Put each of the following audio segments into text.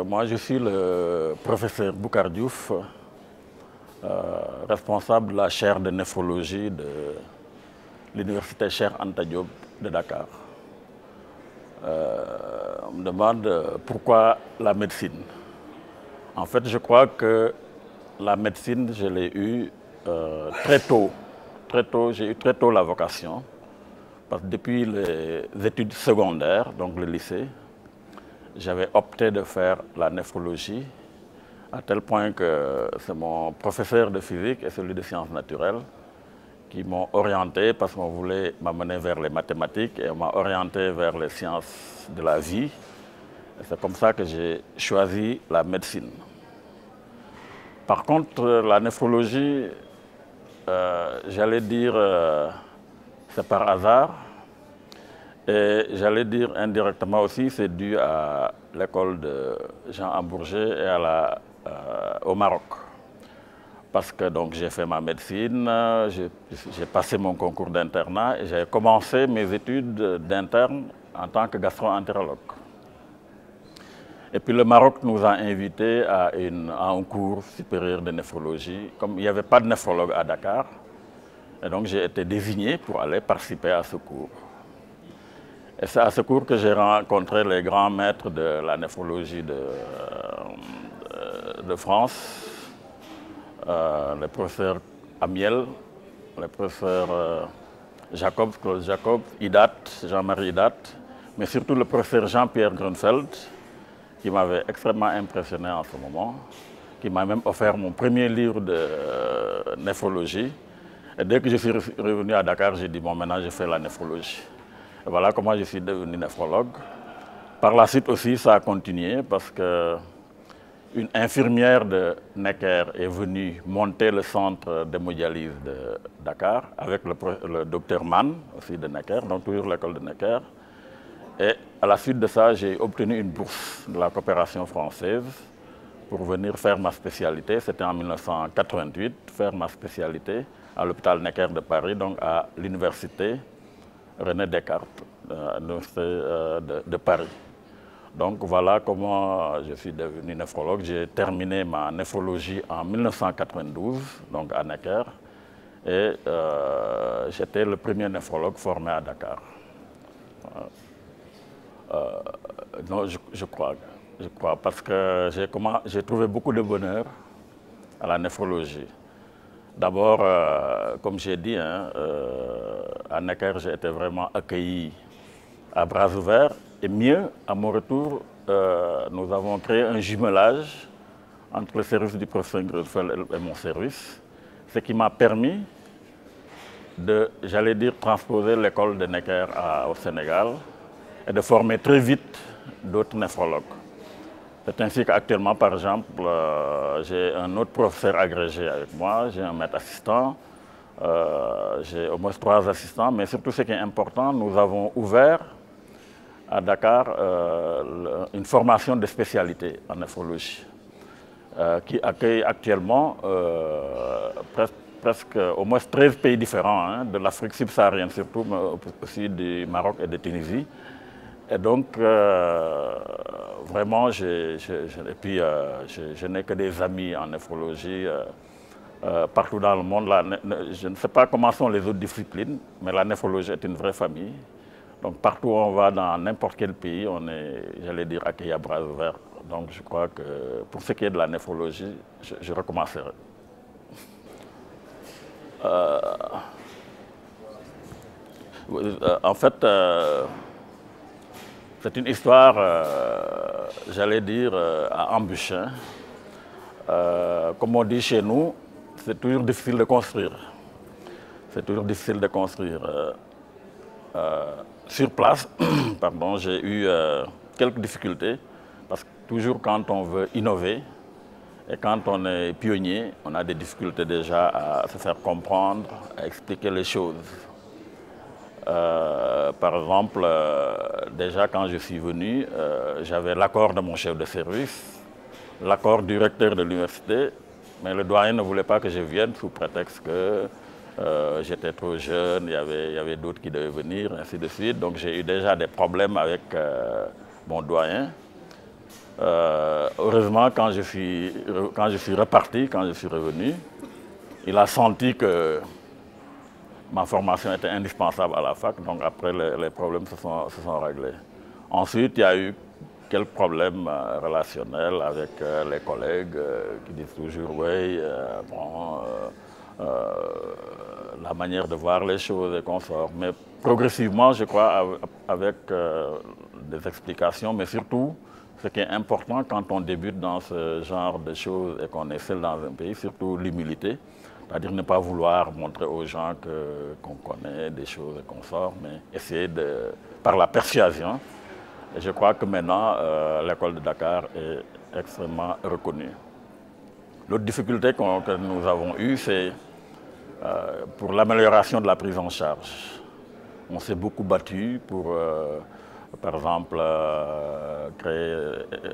Moi je suis le professeur Boucar Diouf, responsable de la chaire de néphrologie de l'université Cheikh Anta Diop de Dakar. On me demande pourquoi la médecine. En fait, je crois que la médecine, je l'ai eue très tôt. J'ai eu très tôt la vocation. Parce que depuis les études secondaires, donc le lycée, j'avais opté de faire la néphrologie, à tel point que c'est mon professeur de physique et celui de sciences naturelles qui m'ont orienté, parce qu'on voulait m'amener vers les mathématiques, et on m'a orienté vers les sciences de la vie. C'est comme ça que j'ai choisi la médecine. Par contre, la néphrologie, j'allais dire, c'est par hasard. Et j'allais dire indirectement aussi, c'est dû à l'école de Jean Hambourger et au Maroc. Parce que donc j'ai fait ma médecine, j'ai passé mon concours d'internat et j'ai commencé mes études d'interne en tant que gastro-entérologue. Et puis le Maroc nous a invités à un cours supérieur de néphrologie. Comme il n'y avait pas de néphrologue à Dakar, et donc j'ai été désigné pour aller participer à ce cours. Et c'est à ce cours que j'ai rencontré les grands maîtres de la néphrologie de France, le professeur Amiel, le professeur Claude Jacob, Idat, Jean-Marie Idat, mais surtout le professeur Jean-Pierre Grunfeld, qui m'avait extrêmement impressionné en ce moment, qui m'a même offert mon premier livre de néphrologie. Et dès que je suis revenu à Dakar, j'ai dit, bon, maintenant je fais la néphrologie. Et voilà comment je suis devenu néphrologue. Par la suite aussi, ça a continué parce qu'une infirmière de Necker est venue monter le centre d'hémodialyse de Dakar avec le docteur Mann, aussi de Necker, donc toujours l'école de Necker. Et à la suite de ça, j'ai obtenu une bourse de la coopération française pour venir faire ma spécialité. C'était en 1988, faire ma spécialité à l'hôpital Necker de Paris, donc à l'université René Descartes, à l'université de Paris. Donc voilà comment je suis devenu néphrologue. J'ai terminé ma néphrologie en 1992, donc à Necker, et j'étais le premier néphrologue formé à Dakar. Non, je crois, parce que j'ai trouvé beaucoup de bonheur à la néphrologie. D'abord, comme j'ai dit, à Necker, j'ai été vraiment accueilli à bras ouverts. Et mieux, à mon retour, nous avons créé un jumelage entre le service du professeur Grunfeld et mon service, ce qui m'a permis de, j'allais dire, transposer l'école de Necker au Sénégal et de former très vite d'autres néphrologues. C'est ainsi qu'actuellement, par exemple, j'ai un autre professeur agrégé avec moi, j'ai un maître assistant, j'ai au moins 3 assistants, mais surtout ce qui est important, nous avons ouvert à Dakar une formation de spécialité en néphrologie qui accueille actuellement presque au moins 13 pays différents, de l'Afrique subsaharienne surtout, mais aussi du Maroc et de Tunisie. Et donc, vraiment, je n'ai que des amis en néphrologie partout dans le monde. Je ne sais pas comment sont les autres disciplines, mais la néphrologie est une vraie famille. Donc, partout où on va, dans n'importe quel pays, on est, j'allais dire, accueilli à bras ouverts. Donc, je crois que pour ce qui est de la néphrologie, je recommencerai. En fait, c'est une histoire, j'allais dire, à embûches. Comme on dit chez nous, c'est toujours difficile de construire. C'est toujours difficile de construire. Sur place, pardon, j'ai eu quelques difficultés, parce que toujours quand on veut innover et quand on est pionnier, on a des difficultés déjà à se faire comprendre, à expliquer les choses. Par exemple, déjà quand je suis venu, j'avais l'accord de mon chef de service, l'accord du recteur de l'université, mais le doyen ne voulait pas que je vienne sous prétexte que j'étais trop jeune, il y avait d'autres qui devaient venir, ainsi de suite. Donc j'ai eu déjà des problèmes avec mon doyen. Heureusement, quand je suis reparti, quand je suis revenu, il a senti que ma formation était indispensable à la fac, donc après les problèmes se sont réglés. Ensuite, il y a eu quelques problèmes relationnels avec les collègues qui disent toujours oui, la manière de voir les choses et consorts. Mais progressivement, je crois, avec des explications, mais surtout, ce qui est important quand on débute dans ce genre de choses et qu'on est seul dans un pays, surtout l'humilité. C'est-à-dire ne pas vouloir montrer aux gens qu'on connaît des choses et qu'on sort, mais essayer par la persuasion. Et je crois que maintenant, l'école de Dakar est extrêmement reconnue. L'autre difficulté que nous avons eue, c'est pour l'amélioration de la prise en charge. On s'est beaucoup battu pour, par exemple, créer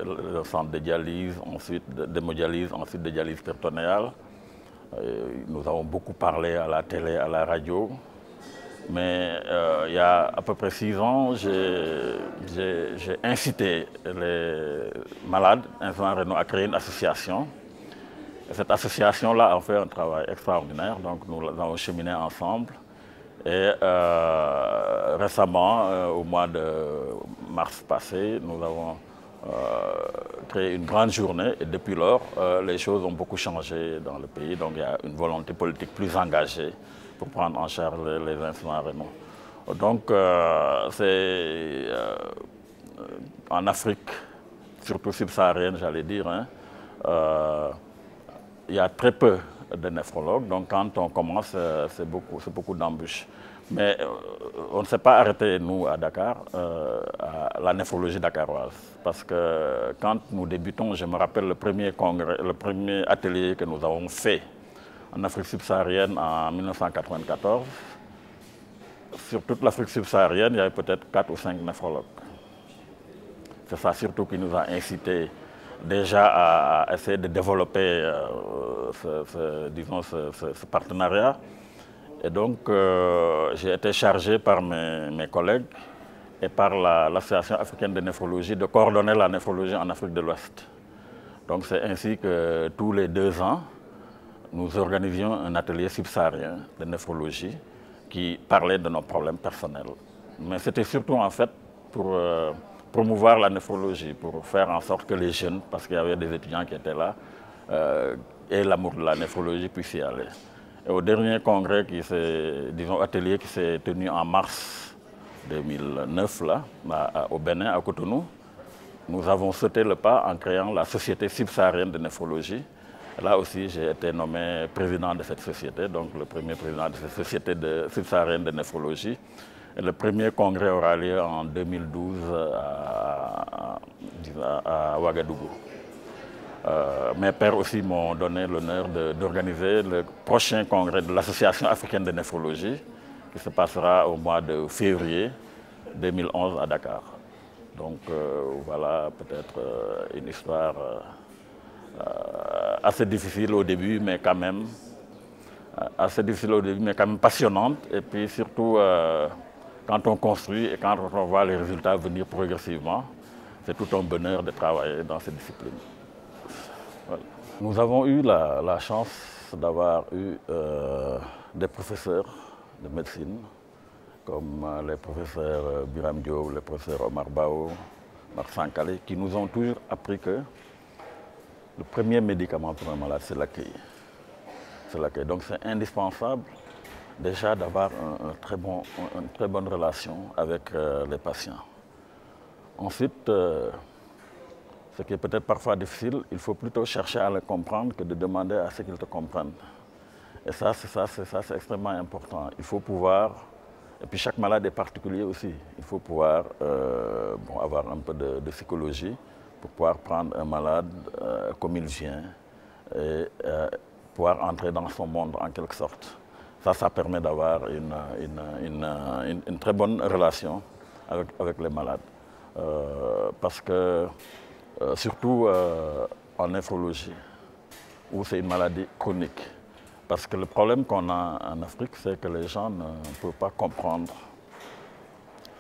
le centre de dialyse, ensuite d'hémodialyse, ensuite de dialyse péritonéale. Nous avons beaucoup parlé à la télé, à la radio, mais il y a à peu près 6 ans, j'ai incité les malades insuffisance rénale à créer une association. Et cette association-là a fait un travail extraordinaire, donc nous avons cheminé ensemble. Et récemment, au mois de mars passé, nous avons créé une grande journée et depuis lors, les choses ont beaucoup changé dans le pays. Donc il y a une volonté politique plus engagée pour prendre en charge les insuffisants rénaux. Donc en Afrique, surtout subsaharienne, j'allais dire, hein, il y a très peu de néphrologues. Donc quand on commence, c'est beaucoup d'embûches. Mais on ne s'est pas arrêté, nous, à Dakar, à la néphrologie dakaroise. Parce que quand nous débutons, je me rappelle le premier atelier que nous avons fait en Afrique subsaharienne en 1994. Sur toute l'Afrique subsaharienne, il y avait peut-être 4 ou 5 néphrologues. C'est ça surtout qui nous a incité déjà à essayer de développer ce partenariat. Et donc, j'ai été chargé par mes collègues et par l'Association africaine de néphrologie de coordonner la néphrologie en Afrique de l'Ouest. Donc, c'est ainsi que tous les 2 ans, nous organisions un atelier subsaharien de néphrologie qui parlait de nos problèmes personnels. Mais c'était surtout en fait pour promouvoir la néphrologie, pour faire en sorte que les jeunes, parce qu'il y avait des étudiants qui étaient là, aient l'amour de la néphrologie, puissent y aller. Et au dernier congrès, atelier qui s'est tenu en mars 2009, là, au Bénin, à Cotonou, nous avons sauté le pas en créant la Société subsaharienne de néphrologie. Là aussi, j'ai été nommé président de cette société, donc le premier président de cette société subsaharienne de néphrologie. Et le premier congrès aura lieu en 2012 à Ouagadougou. Mes pères aussi m'ont donné l'honneur d'organiser le prochain congrès de l'Association africaine de néphrologie qui se passera au mois de février 2011 à Dakar. Donc voilà peut-être une histoire assez difficile au début, mais quand même passionnante. Et puis surtout, quand on construit et quand on voit les résultats venir progressivement, c'est tout un bonheur de travailler dans cette discipline. Voilà. Nous avons eu la chance d'avoir eu des professeurs de médecine, comme les professeurs Biram Diop, les professeurs Omar Bao, Marc Sankale, qui nous ont toujours appris que le premier médicament pour un malade, c'est l'accueil. Donc c'est indispensable déjà d'avoir une très bonne relation avec les patients. Ensuite, ce qui est peut-être parfois difficile, il faut plutôt chercher à le comprendre que de demander à ce qu'ils te comprennent. Et ça, c'est extrêmement important. Il faut pouvoir, et puis chaque malade est particulier aussi, il faut pouvoir avoir un peu de psychologie pour pouvoir prendre un malade comme il vient et pouvoir entrer dans son monde en quelque sorte. Ça permet d'avoir une très bonne relation avec les malades. Parce que, surtout en néphrologie, où c'est une maladie chronique. Parce que le problème qu'on a en Afrique, c'est que les gens ne peuvent pas comprendre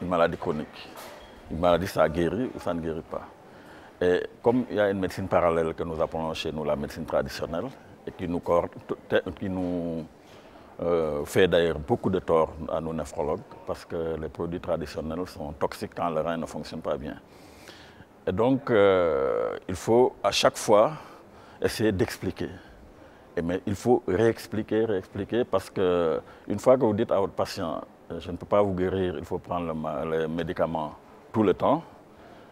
une maladie chronique. Une maladie, ça guérit ou ça ne guérit pas. Et comme il y a une médecine parallèle que nous appelons chez nous la médecine traditionnelle, et qui nous fait d'ailleurs beaucoup de tort à nos néphrologues, parce que les produits traditionnels sont toxiques quand le rein ne fonctionne pas bien. Et donc, il faut à chaque fois essayer d'expliquer. Mais il faut réexpliquer, parce qu'une fois que vous dites à votre patient, je ne peux pas vous guérir, il faut prendre les médicaments tout le temps,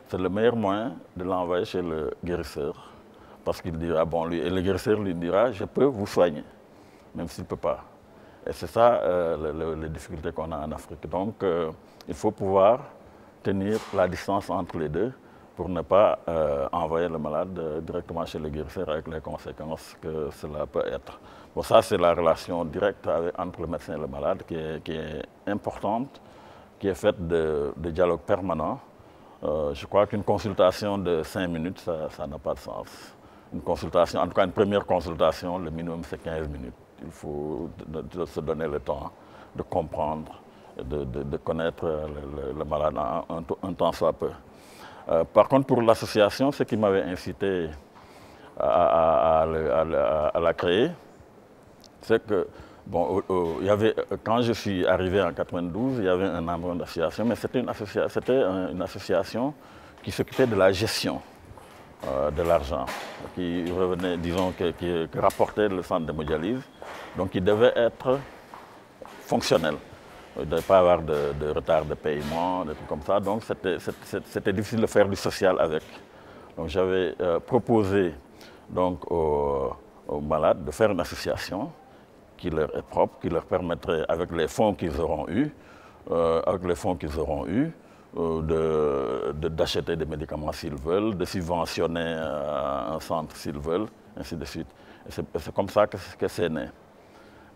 c'est le meilleur moyen de l'envoyer chez le guérisseur. Parce qu'il dira, bon, lui, et le guérisseur lui dira, je peux vous soigner, même s'il ne peut pas. Et c'est ça les difficultés qu'on a en Afrique. Donc, il faut pouvoir tenir la distance entre les deux pour ne pas envoyer le malade directement chez le guérisseur avec les conséquences que cela peut être. Bon, ça, c'est la relation directe entre le médecin et le malade qui est importante, qui est faite de dialogue permanent. Je crois qu'une consultation de 5 minutes, ça n'a pas de sens. Une consultation, en tout cas une première consultation, le minimum c'est 15 minutes. Il faut se donner le temps de comprendre, de connaître le malade un temps soit peu. Par contre, pour l'association, ce qui m'avait incité à la créer, c'est que, bon, quand je suis arrivé en 92, il y avait un embryon d'association, mais c'était une association qui s'occupait de la gestion de l'argent, qui revenait, disons, qui rapportait le centre d'hémodialyse, donc qui devait être fonctionnel. Il ne devait pas avoir de retard de paiement, des trucs comme ça. Donc c'était difficile de faire du social avec. Donc j'avais proposé donc, aux malades de faire une association qui leur est propre, qui leur permettrait, avec les fonds qu'ils auront eus, d'acheter des médicaments s'ils veulent, de subventionner un centre s'ils veulent, ainsi de suite. Et c'est comme ça que c'est né.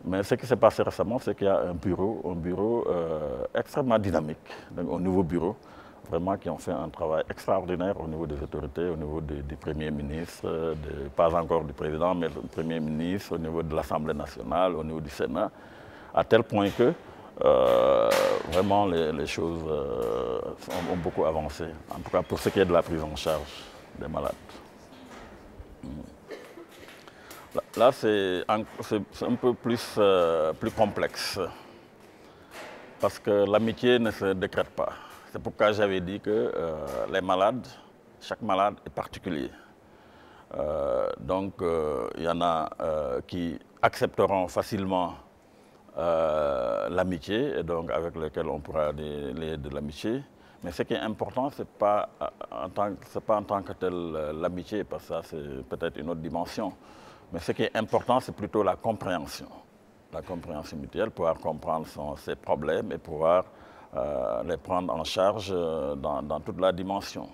Mais ce qui s'est passé récemment, c'est qu'il y a un bureau extrêmement dynamique, donc, au nouveau bureau, vraiment qui ont fait un travail extraordinaire au niveau des autorités, au niveau du Premier ministre, pas encore du Président, mais du Premier ministre, au niveau de l'Assemblée nationale, au niveau du Sénat, à tel point que vraiment les choses ont beaucoup avancé, en tout cas pour ce qui est de la prise en charge des malades. Là, c'est un peu plus complexe, parce que l'amitié ne se décrète pas. C'est pourquoi j'avais dit que les malades, chaque malade est particulier. Donc, il y en a qui accepteront facilement l'amitié, et donc avec lesquels on pourra lier de l'amitié. Mais ce qui est important, ce n'est pas en tant que tel l'amitié, parce que ça, c'est peut-être une autre dimension. Mais ce qui est important, c'est plutôt la compréhension mutuelle, pouvoir comprendre ses problèmes et pouvoir les prendre en charge dans toute la dimension.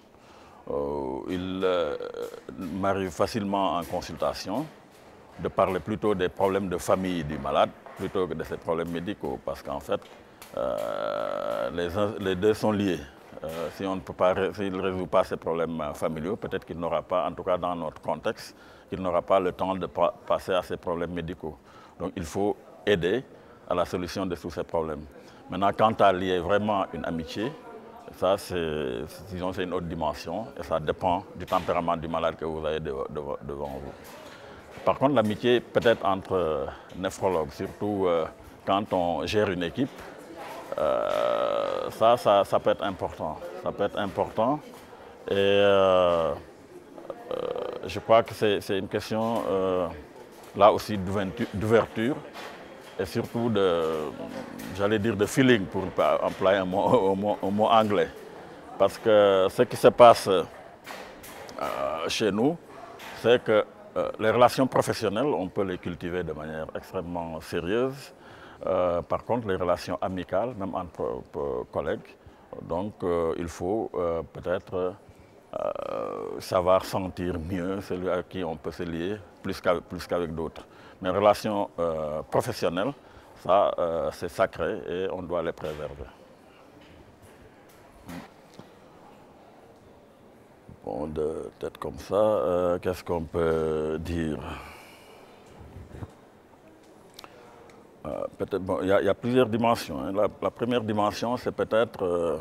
Il m'arrive facilement en consultation de parler plutôt des problèmes de famille du malade plutôt que de ses problèmes médicaux, parce qu'en fait, les deux sont liés. Si on ne peut pas, s'il ne résout pas ses problèmes familiaux, peut-être qu'il n'aura pas, en tout cas dans notre contexte, qu'il n'aura pas le temps de passer à ses problèmes médicaux. Donc il faut aider à la solution de tous ces problèmes. Maintenant, quant à lier vraiment une amitié, ça c'est une autre dimension et ça dépend du tempérament du malade que vous avez devant vous. Par contre, l'amitié peut-être entre néphrologues, surtout quand on gère une équipe, ça peut être important. Ça peut être important et je crois que c'est une question là aussi d'ouverture et surtout j'allais dire de feeling pour employer un mot anglais. Parce que ce qui se passe chez nous, c'est que les relations professionnelles, on peut les cultiver de manière extrêmement sérieuse. Par contre, les relations amicales, même entre collègues, donc il faut peut-être savoir sentir mieux celui à qui on peut se lier plus qu'avec d'autres. Mais les relations professionnelles, ça c'est sacré et on doit les préserver. Bon, de tête comme ça, qu'est-ce qu'on peut dire? Peut-être, bon, il y a plusieurs dimensions. Hein. La première dimension, c'est peut-être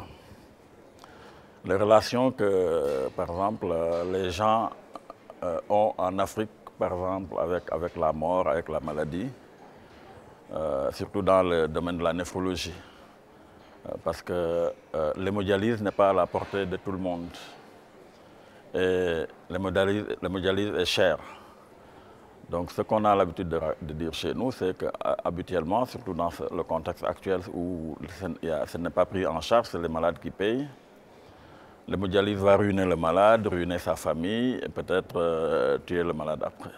Les relations que, par exemple, les gens ont en Afrique, par exemple, avec la mort, avec la maladie, surtout dans le domaine de la néphrologie. Parce que l'hémodialyse n'est pas à la portée de tout le monde. Et l'hémodialyse est chère. Donc ce qu'on a l'habitude de dire chez nous, c'est qu'habituellement, surtout dans le contexte actuel où ce n'est pas pris en charge, c'est les malades qui payent. L'hémodialyse va ruiner le malade, ruiner sa famille et peut-être tuer le malade après.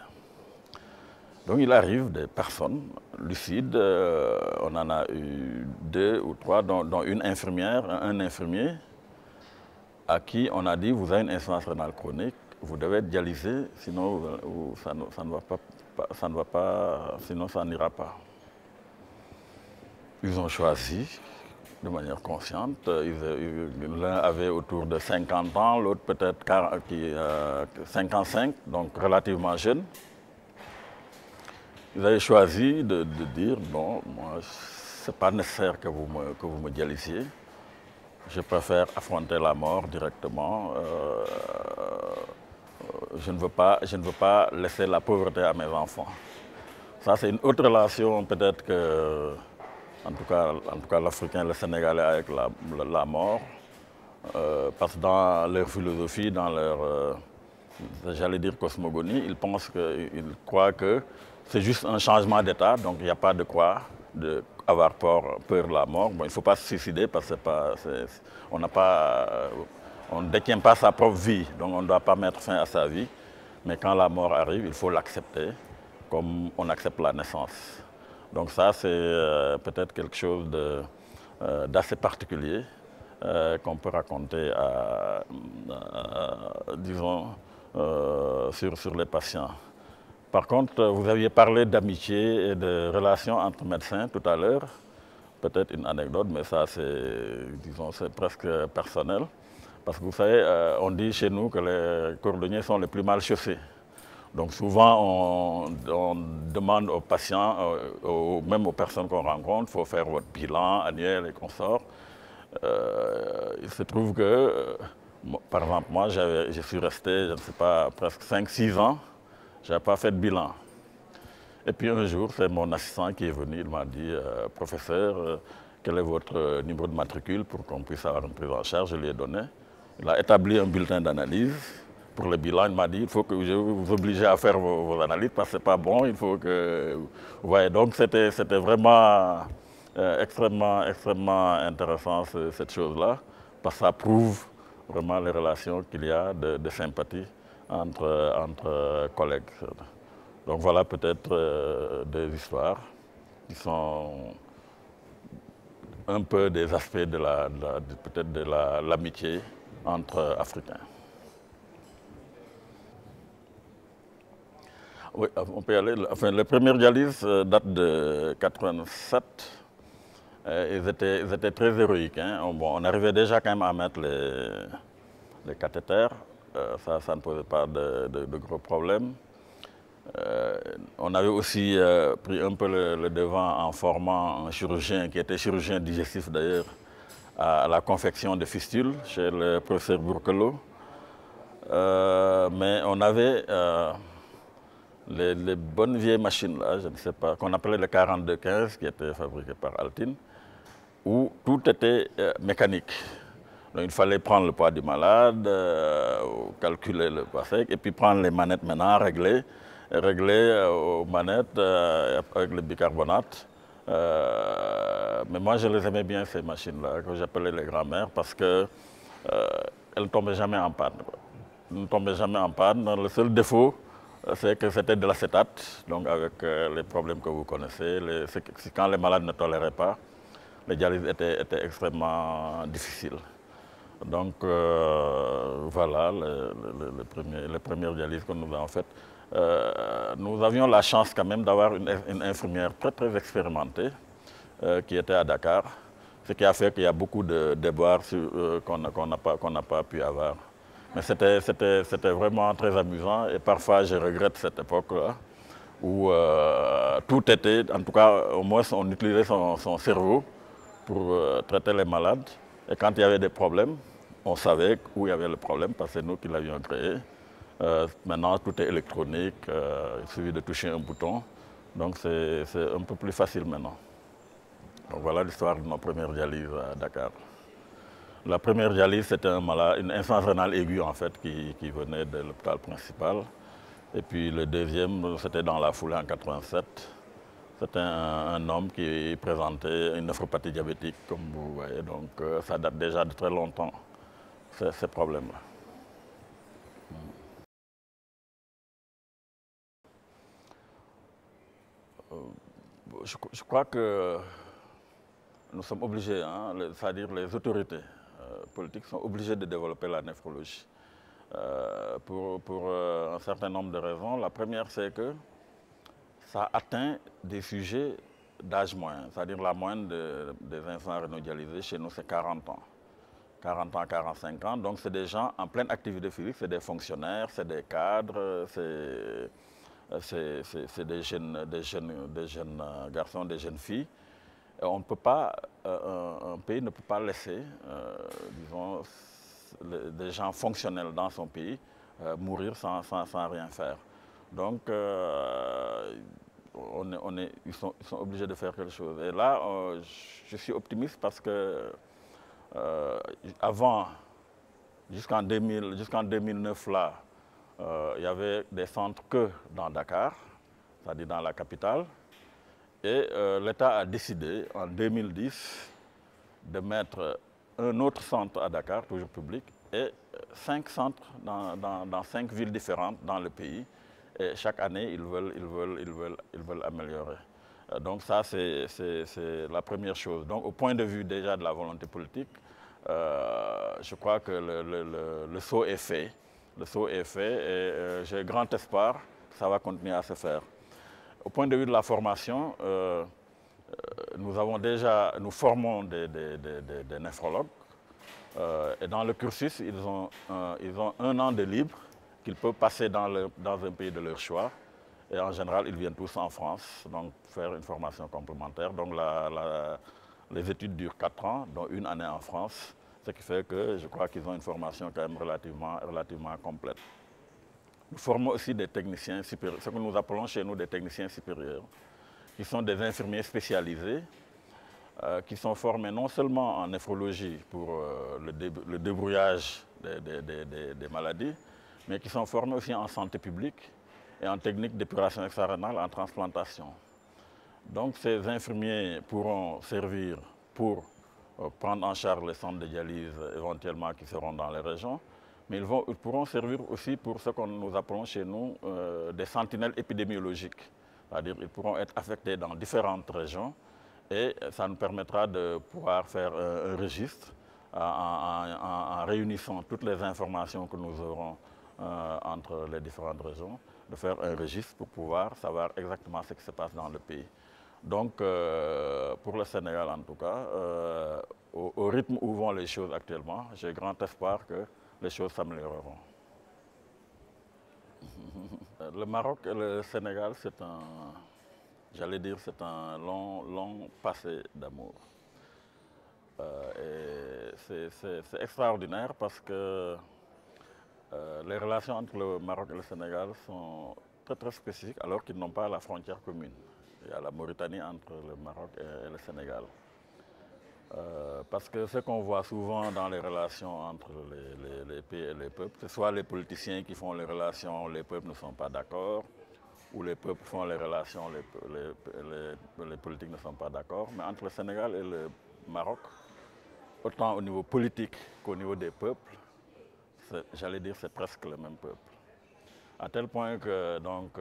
Donc il arrive des personnes lucides, on en a eu 2 ou 3, dont une infirmière, un infirmier, à qui on a dit, vous avez une insuffisance rénale chronique, vous devez être dialysé, sinon ça ne va pas, sinon ça n'ira pas. Ils ont choisi de manière consciente. L'un avait autour de 50 ans, l'autre peut-être 55, donc relativement jeune. Ils avaient choisi de dire, bon, moi, ce n'est pas nécessaire que vous me dialysiez. Je préfère affronter la mort directement. Je ne veux pas laisser la pauvreté à mes enfants. Ça, c'est une autre relation peut-être que, en tout cas l'Africain, le Sénégalais avec la mort. Parce que dans leur philosophie, dans leur, j'allais dire cosmogonie, ils croient que c'est juste un changement d'état, donc il n'y a pas de quoi avoir peur de la mort. Bon, il ne faut pas se suicider parce qu'on ne détient pas sa propre vie, donc on ne doit pas mettre fin à sa vie. Mais quand la mort arrive, il faut l'accepter, comme on accepte la naissance. Donc ça, c'est peut-être quelque chose d'assez particulier qu'on peut raconter disons, sur les patients. Par contre, vous aviez parlé d'amitié et de relations entre médecins tout à l'heure. Peut-être une anecdote, mais ça, c'est presque personnel. Parce que vous savez, on dit chez nous que les cordonniers sont les plus mal chaussés. Donc souvent, on demande aux patients, même aux personnes qu'on rencontre, il faut faire votre bilan annuel et consorts. Il se trouve que, par exemple, moi, je suis resté, je ne sais pas, presque 5-6 ans. Je n'avais pas fait de bilan. Et puis un jour, c'est mon assistant qui est venu, il m'a dit, professeur, quel est votre numéro de matricule pour qu'on puisse avoir une prise en charge? Je lui ai donné. Il a établi un bulletin d'analyse. Pour le bilan, il m'a dit, il faut que je vous oblige à faire vos analyses parce que ce n'est pas bon, il faut que... Vous voyez, donc c'était vraiment extrêmement intéressant cette chose-là, parce que ça prouve vraiment les relations qu'il y a de sympathie entre collègues. Donc voilà peut-être des histoires qui sont un peu des aspects peut-être de l'amitié entre Africains. Oui, on peut y aller. Enfin, les premières dialyses datent de 87. Ils étaient très héroïques. Hein. Bon, on arrivait déjà quand même à mettre les cathéters. Ça ne posait pas de gros problèmes. On avait aussi pris un peu le devant en formant un chirurgien qui était chirurgien digestif d'ailleurs à la confection de fistules chez le professeur Bourkelot. Mais on avait les bonnes vieilles machines là, je ne sais pas, qu'on appelait les 4215 qui étaient fabriquées par Altine, où tout était mécanique. Donc il fallait prendre le poids du malade, calculer le poids sec, et puis prendre les manettes maintenant, régler aux manettes avec le bicarbonate. Mais moi je les aimais bien ces machines-là, que j'appelais les grand-mères, parce qu'elles ne tombaient jamais en panne. Elles ne tombaient jamais en panne. Le seul défaut, c'est que c'était de l'acétate, donc avec les problèmes que vous connaissez, quand les malades ne toléraient pas, les dialyses étaient extrêmement difficiles. Donc voilà les premières dialyses que nous avons faites. Nous avions la chance quand même d'avoir une infirmière très expérimentée qui était à Dakar, ce qui a fait qu'il y a beaucoup de déboires qu'on n'a pas pu avoir. Mais c'était vraiment très amusant et parfois je regrette cette époque-là où tout était, en tout cas au moins on utilisait son cerveau pour traiter les malades. Et quand il y avait des problèmes, on savait où il y avait le problème parce que c'est nous qui l'avions créé. Maintenant, tout est électronique, il suffit de toucher un bouton. Donc, c'est un peu plus facile maintenant. Donc, voilà l'histoire de nos premières dialyses à Dakar. La première dialyse, c'était une insuffisance rénale aiguë en fait, qui venait de l'hôpital principal. Et puis le deuxième, c'était dans la foulée en 87. C'était un homme qui présentait une néphropathie diabétique, comme vous voyez. Donc ça date déjà de très longtemps, ces problèmes-là. Je crois que nous sommes obligés, hein, c'est-à-dire les autorités politiques sont obligées de développer la néphrologie. Pour un certain nombre de raisons. La première, c'est que ça atteint des sujets d'âge moyen, c'est-à-dire la moyenne des enfants rénodialisés chez nous, c'est 40 ans. 40 ans, 45 ans, donc c'est des gens en pleine activité physique, c'est des fonctionnaires, c'est des cadres, c'est des jeunes garçons, des jeunes filles. Et on ne peut pas, un pays ne peut pas laisser, disons, des gens fonctionnels dans son pays mourir sans rien faire. Donc, ils sont obligés de faire quelque chose. Et là, je suis optimiste parce que avant, jusqu'en 2009, là, il y avait des centres que dans Dakar, c'est-à-dire dans la capitale. Et l'État a décidé en 2010 de mettre un autre centre à Dakar, toujours public, et 5 centres dans 5 villes différentes dans le pays. Et chaque année, ils veulent améliorer. Donc ça, c'est la première chose. Donc au point de vue déjà de la volonté politique, je crois que le saut est fait. Le saut est fait et j'ai grand espoir que ça va continuer à se faire. Au point de vue de la formation, nous formons des néphrologues et dans le cursus, ils ont 1 an de libre qu'ils peuvent passer dans un pays de leur choix. Et en général, ils viennent tous en France, donc faire une formation complémentaire. Donc les études durent 4 ans, dont 1 année en France, ce qui fait que je crois qu'ils ont une formation quand même relativement complète. Nous formons aussi des techniciens supérieurs, ce que nous appelons chez nous des techniciens supérieurs, qui sont des infirmiers spécialisés, qui sont formés non seulement en néphrologie pour le débrouillage des maladies, mais qui sont formés aussi en santé publique et en technique d'épuration extrarénale en transplantation. Donc ces infirmiers pourront servir pour prendre en charge les centres de dialyse éventuellement qui seront dans les régions, mais ils pourront servir aussi pour ce que nous appelons chez nous des sentinelles épidémiologiques. C'est-à-dire qu'ils pourront être affectés dans différentes régions et ça nous permettra de pouvoir faire un registre en réunissant toutes les informations que nous aurons entre les différentes régions, de faire un registre pour pouvoir savoir exactement ce qui se passe dans le pays. Donc, pour le Sénégal en tout cas, au rythme où vont les choses actuellement, j'ai grand espoir que les choses s'amélioreront. Le Maroc et le Sénégal, c'est un long passé d'amour. C'est extraordinaire parce que les relations entre le Maroc et le Sénégal sont très spécifiques alors qu'ils n'ont pas la frontière commune. Il y a la Mauritanie entre le Maroc et le Sénégal. Parce que ce qu'on voit souvent dans les relations entre les pays et les peuples, c'est soit les politiciens qui font les relations, les peuples ne sont pas d'accord, ou les peuples font les relations, les politiques ne sont pas d'accord. Mais entre le Sénégal et le Maroc, autant au niveau politique qu'au niveau des peuples, j'allais dire c'est presque le même peuple. À tel point que, donc,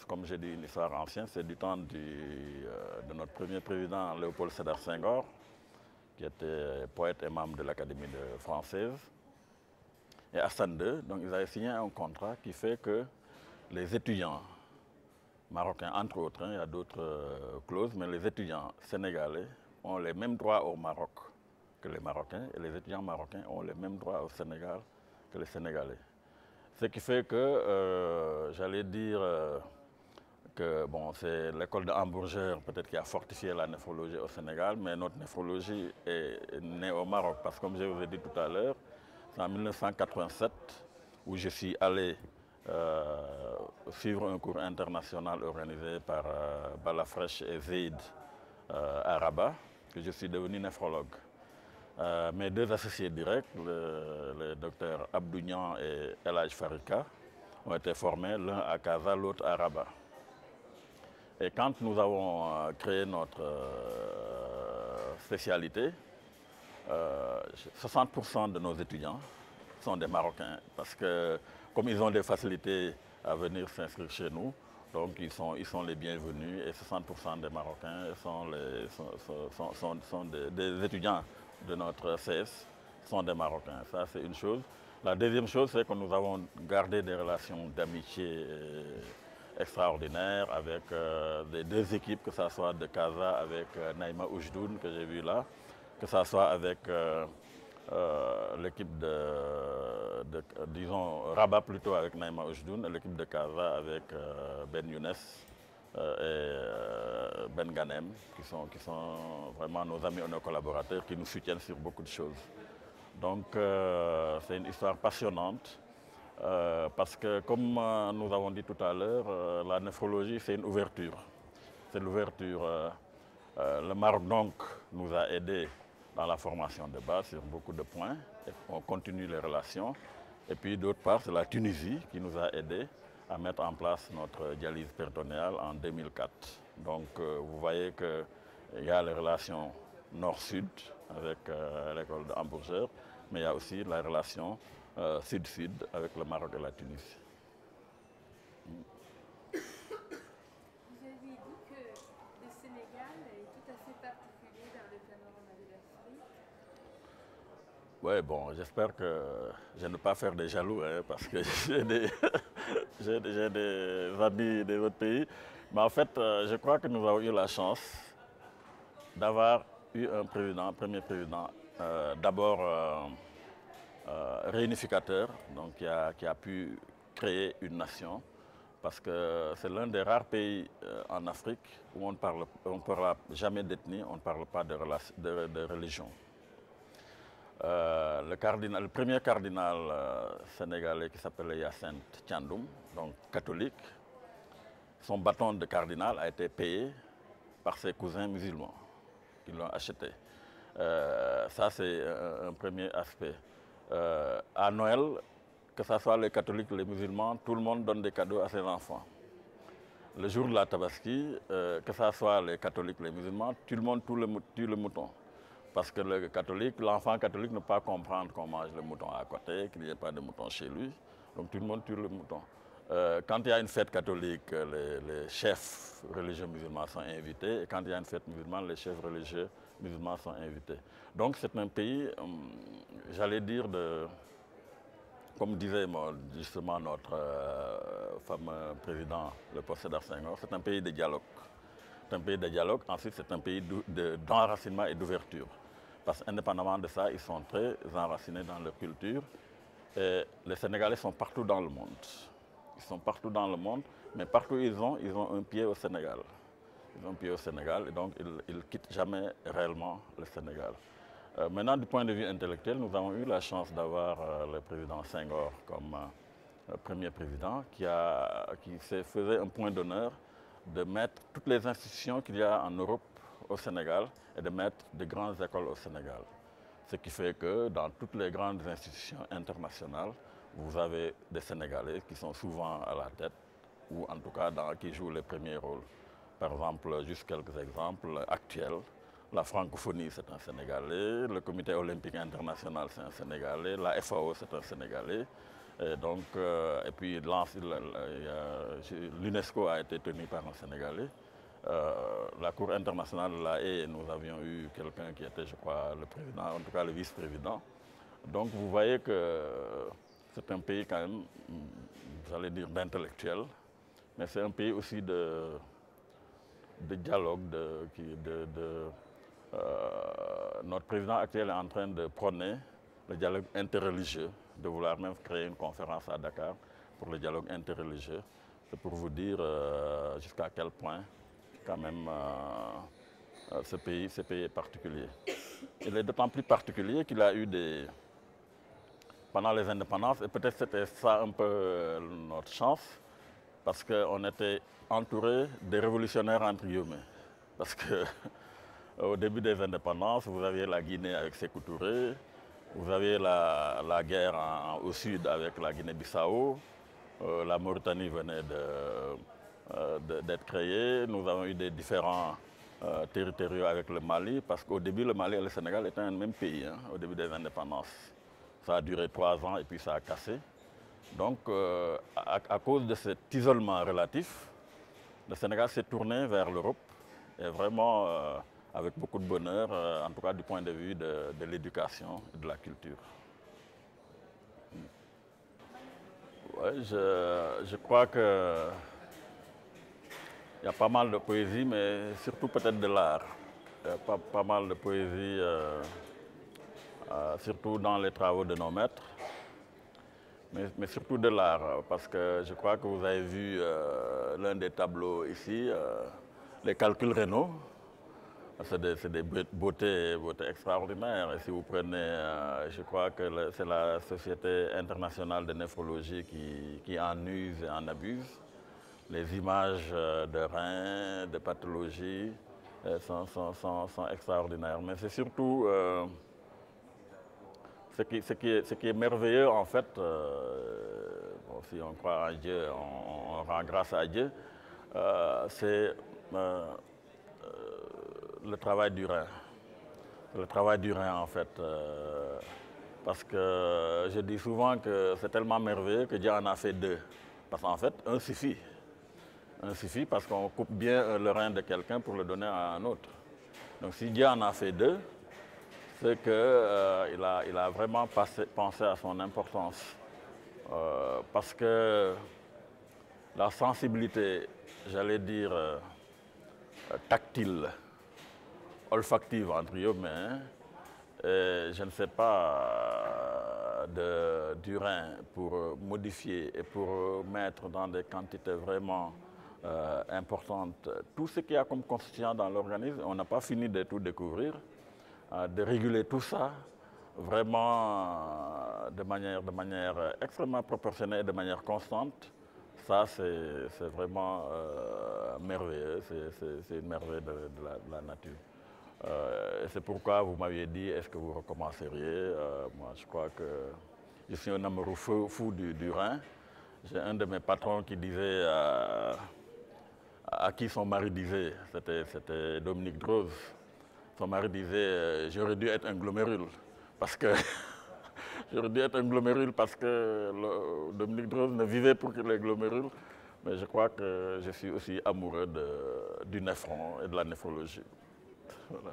comme j'ai dit, une histoire ancienne, c'est du temps de notre premier président Léopold Sédar Senghor, qui était poète et membre de l'Académie française, et Hassan II. Donc ils avaient signé un contrat qui fait que les étudiants marocains, entre autres, il y a d'autres clauses, mais les étudiants sénégalais ont les mêmes droits au Maroc que les Marocains, et les étudiants marocains ont les mêmes droits au Sénégal que les Sénégalais. Ce qui fait que, j'allais dire, que bon, c'est l'école de Hamburger peut-être qui a fortifié la néphrologie au Sénégal, mais notre néphrologie est née au Maroc. Parce que comme je vous ai dit tout à l'heure, c'est en 1987 où je suis allé suivre un cours international organisé par Balafresh et Zeid à Rabat, que je suis devenu néphrologue. Mes deux associés directs, le docteur Abdounian et El Hadj Farika, ont été formés, l'un à Casa, l'autre à Rabat. Et quand nous avons créé notre spécialité, 60% de nos étudiants sont des Marocains, parce que comme ils ont des facilités à venir s'inscrire chez nous, donc ils sont les bienvenus, et 60% des Marocains sont des étudiants de notre CS, sont des Marocains. Ça, c'est une chose. La deuxième chose, c'est que nous avons gardé des relations d'amitié extraordinaires avec les deux équipes, que ce soit de Casa avec Naïma Oujdoun, que j'ai vu là, que ce soit avec l'équipe disons, Rabat plutôt avec Naïma Oujdoun, et l'équipe de Casa avec Ben Younes et Ben Ganem, qui sont vraiment nos amis et nos collaborateurs, qui nous soutiennent sur beaucoup de choses. Donc c'est une histoire passionnante, parce que comme nous avons dit tout à l'heure, la néphrologie c'est une ouverture. C'est l'ouverture. Le Maroc donc nous a aidés dans la formation de base sur beaucoup de points. Et on continue les relations. Et puis d'autre part, c'est la Tunisie qui nous a aidés à mettre en place notre dialyse péritonéale en 2004. Donc vous voyez qu'il y a les relations nord-sud avec l'école de Hamburger, mais il y a aussi la relation sud-sud avec le Maroc et la Tunisie. Vous avez dit que le Sénégal est tout à fait particulier dans le panorama de l'Afrique. Oui, bon, j'espère que je ne vais pas faire des jaloux, hein, parce que j'ai des amis des autres pays. Mais en fait, je crois que nous avons eu la chance d'avoir eu un premier président, d'abord réunificateur, donc qui a pu créer une nation, parce que c'est l'un des rares pays en Afrique où on ne parle jamais d'ethnie, on ne parle pas de religion. Le premier cardinal sénégalais qui s'appelait Hyacinthe Thiandoum, donc catholique, son bâton de cardinal a été payé par ses cousins musulmans qui l'ont acheté. Ça, c'est un premier aspect. À Noël, que ce soit les catholiques ou les musulmans, tout le monde donne des cadeaux à ses enfants. Le jour de la Tabaski, que ce soit les catholiques ou les musulmans, tout le monde tue le mouton. Parce que l'enfant catholique ne peut pas comprendre qu'on mange le mouton à côté, qu'il n'y ait pas de mouton chez lui. Donc tout le monde tue le mouton. Quand il y a une fête catholique, les chefs religieux musulmans sont invités. Et quand il y a une fête musulmane, les chefs religieux musulmans sont invités. Donc c'est un pays, j'allais dire, comme disait justement notre fameux président, le poste Sédar Senghor, c'est un pays de dialogue. C'est un pays de dialogue. Ensuite, c'est un pays d'enracinement et d'ouverture. Parce qu'indépendamment de ça, ils sont très enracinés dans leur culture. Et les Sénégalais sont partout dans le monde. Ils sont partout dans le monde, mais partout où ils ont un pied au Sénégal. Ils ont un pied au Sénégal et donc ils ne quittent jamais réellement le Sénégal. Maintenant, du point de vue intellectuel, nous avons eu la chance d'avoir le président Senghor comme premier président qui se faisait un point d'honneur de mettre toutes les institutions qu'il y a en Europe au Sénégal et de mettre de grandes écoles au Sénégal. Ce qui fait que dans toutes les grandes institutions internationales, vous avez des Sénégalais qui sont souvent à la tête, ou en tout cas qui jouent les premiers rôles. Par exemple, juste quelques exemples actuels. La francophonie, c'est un Sénégalais. Le comité olympique international, c'est un Sénégalais. La FAO, c'est un Sénégalais. Et donc, et puis l'UNESCO a été tenu par un Sénégalais. La Cour internationale de la Haye, nous avions eu quelqu'un qui était, je crois, le président, en tout cas le vice-président. Donc vous voyez que c'est un pays quand même, j'allais dire, d'intellectuels, mais c'est un pays aussi de dialogue. Notre président actuel est en train de prôner le dialogue interreligieux, de vouloir même créer une conférence à Dakar pour le dialogue interreligieux, C'est pour vous dire jusqu'à quel point, quand même, ce pays est particulier. Il est d'autant plus particulier qu'il a eu pendant les indépendances, et peut-être c'était ça un peu notre chance, parce qu'on était entouré des révolutionnaires entre guillemets. Parce que au début des indépendances, vous aviez la Guinée avec Sékou Touré, vous aviez la guerre au sud avec la Guinée-Bissau, la Mauritanie venait d'être créée, nous avons eu des différents territoriaux avec le Mali, parce qu'au début le Mali et le Sénégal étaient un même pays, hein, au début des indépendances. Ça a duré 3 ans et puis ça a cassé. Donc à cause de cet isolement relatif, le Sénégal s'est tourné vers l'Europe et vraiment avec beaucoup de bonheur, en tout cas du point de vue de l'éducation et de la culture. Ouais, je crois que il y a pas mal de poésie, mais surtout peut-être de l'art. Il y a pas mal de poésie, surtout dans les travaux de nos maîtres, mais surtout de l'art, parce que je crois que vous avez vu l'un des tableaux ici, les calculs rénaux. C'est des beautés extraordinaires. Et si vous prenez, je crois que c'est la Société internationale de néphrologie qui en use et en abuse. Les images de reins, de pathologies sont extraordinaires. Mais c'est surtout ce qui est merveilleux en fait, bon, si on croit en Dieu, on rend grâce à Dieu, c'est le travail du rein. Le travail du rein en fait. Parce que je dis souvent que c'est tellement merveilleux que Dieu en a fait 2. Parce qu'en fait, un suffit. Un suffit parce qu'on coupe bien le rein de quelqu'un pour le donner à un autre. Donc si Dieu en a fait 2, c'est qu'il a vraiment pensé à son importance. Parce que la sensibilité, j'allais dire, tactile, olfactive entre guillemets, je ne sais pas, du rein pour modifier et pour mettre dans des quantités vraiment importantes tout ce qu'il y a comme constituant dans l'organisme. On n'a pas fini de tout découvrir, de réguler tout ça vraiment de manière extrêmement proportionnée et de manière constante. Ça, c'est vraiment merveilleux, c'est une merveille de la nature. C'est pourquoi vous m'aviez dit, est-ce que vous recommenceriez? Moi, je crois que je suis un amoureux fou du Rhin. J'ai un de mes patrons qui disait, à qui son mari disait, c'était Dominique Droz, son mari disait, j'aurais dû être un glomérule. Parce que j'aurais dû être un glomérule parce que Dominique Droz ne vivait pour les glomérules. Mais je crois que je suis aussi amoureux du néphron et de la néphrologie. Voilà.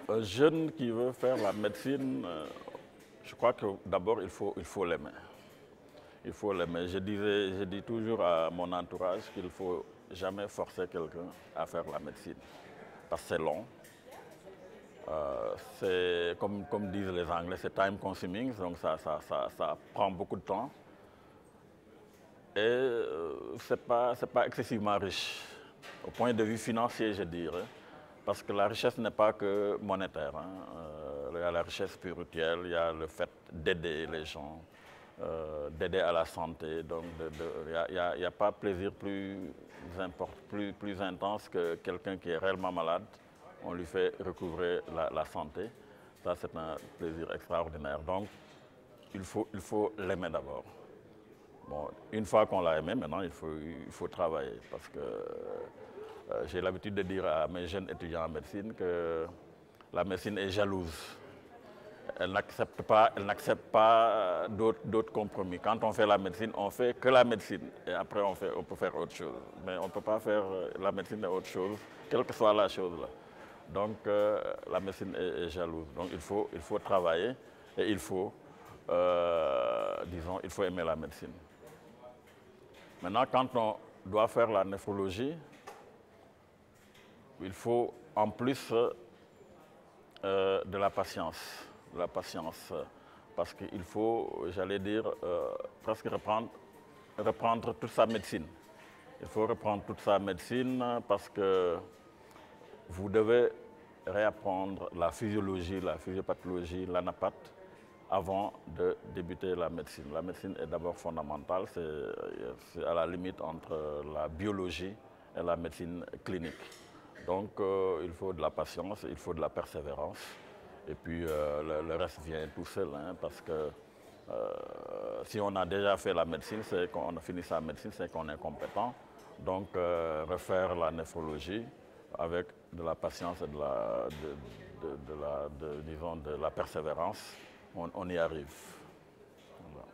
Un jeune qui veut faire la médecine, je crois que d'abord il faut l'aimer. Il faut l'aimer. Je dis toujours à mon entourage qu'il ne faut jamais forcer quelqu'un à faire la médecine. Parce que c'est long. C'est comme disent les Anglais, c'est time consuming, donc ça prend beaucoup de temps. Et c'est pas excessivement riche, au point de vue financier, je dirais. Parce que la richesse n'est pas que monétaire. Hein. Il y a la richesse spirituelle, il y a le fait d'aider les gens, d'aider à la santé. Donc il n'y a pas plaisir plus intense que quelqu'un qui est réellement malade. On lui fait recouvrer la santé. Ça, c'est un plaisir extraordinaire. Donc, il faut l'aimer d'abord. Bon, une fois qu'on l'a aimé, maintenant, il faut travailler. Parce que j'ai l'habitude de dire à mes jeunes étudiants en médecine que la médecine est jalouse. Elle n'accepte pas d'autres compromis. Quand on fait la médecine, on fait que la médecine. Et après, on peut faire autre chose. Mais on ne peut pas faire la médecine et autre chose, quelle que soit la chose là. Donc la médecine est jalouse. Donc il faut travailler et il faut aimer la médecine. Maintenant, quand on doit faire la néphrologie, il faut en plus de la patience. Parce qu'il faut, j'allais dire, presque reprendre reprendre toute sa médecine. Il faut reprendre toute sa médecine parce que vous devez réapprendre la physiologie, la physiopathologie, l'anapathie avant de débuter la médecine. La médecine est d'abord fondamentale, c'est à la limite entre la biologie et la médecine clinique. Donc il faut de la patience, il faut de la persévérance. Et puis le reste vient tout seul, hein, parce que si on a déjà fait la médecine, c'est qu'on a fini sa médecine, c'est qu'on est compétent. Donc refaire la néphrologie avec de la patience et disons, de la persévérance, on y arrive. Voilà.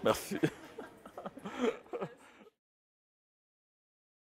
Merci.